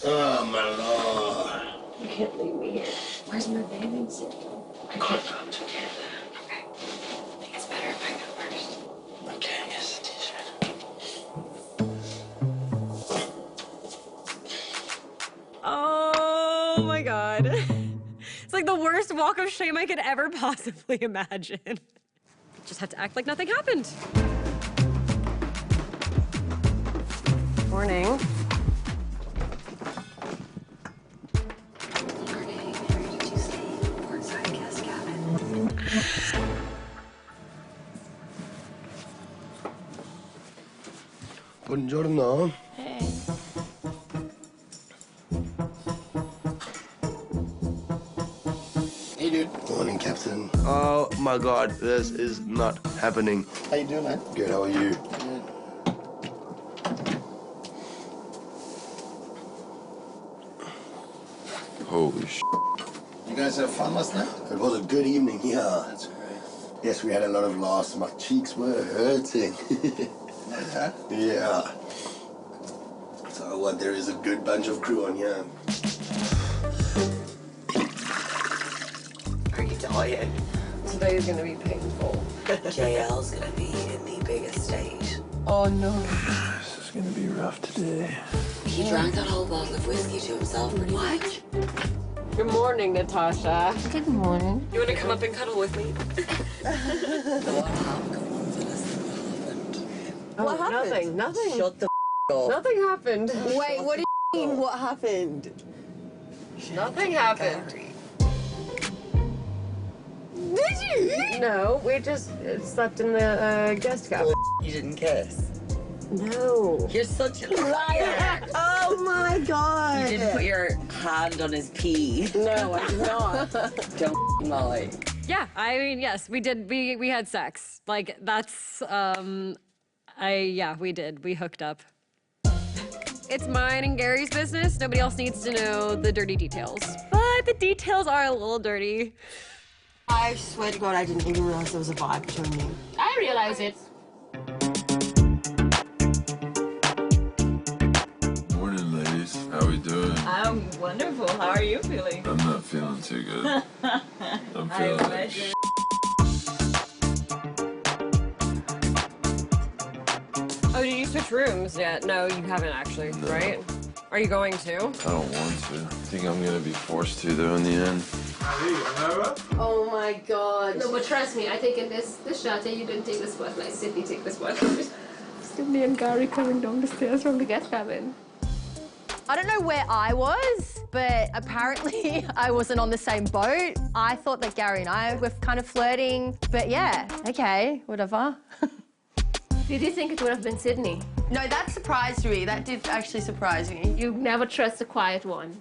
Oh, my Lord. You can't leave me here. Where's my bathing suit? I can't come together. Okay. I think it's better if I go first. Okay, here's the t-shirt. Oh my God. It's like the worst walk of shame I could ever possibly imagine. Just have to act like nothing happened. Morning. Morning. Where did you sleep? Portside guest cabin. Buongiorno. Hey. Hey, dude. Morning, Captain. Oh, my God. This is not happening. How you doing, man? Good, how are you? Good. Holy sh**. You guys have fun last night? It was a good evening, yeah. That's great. Yes, we had a lot of laughs. My cheeks were hurting. Yeah? Yeah. So what, there is a good bunch of crew on here. Are you tired? Today is gonna be painful. JL's gonna be in the biggest stage. Oh no. This is gonna be rough today. He drank that whole bottle of whiskey to himself pretty much. Good morning, Natasha. Good morning. You want to come up and cuddle with me? What happened? Nothing. Shut the up. Nothing happened. Wait, what do you mean? What happened? Nothing happened. Did you? No, we just slept in the guest cabin. You didn't kiss. No. You're such a liar. Oh my god. You didn't put your hand on his pee. No, I did not. Don't lie. Yeah, I mean, yes, we did. We had sex. Like, that's, yeah, we did. We hooked up. It's mine and Gary's business. Nobody else needs to know the dirty details. But the details are a little dirty. I swear to God, I didn't even realize there was a vibe between you. I realize it. Morning, ladies. How we doing? I'm wonderful. How are you feeling? I'm not feeling too good. I'm feeling like Oh, did you switch rooms yet? No, you haven't actually, No. right? Are you going to? I don't want to. I think I'm gonna be forced to though in the end. Oh my god. No, but trust me, I think in this shot, you didn't take the spotlight. Sydney take the spotlight. Sydney and Gary coming down the stairs from the guest cabin. I don't know where I was, but apparently I wasn't on the same boat. I thought that Gary and I were kind of flirting, but yeah, okay, whatever. Did you think it would have been Sydney? No, that surprised me. That did actually surprise me. You never trust a quiet one.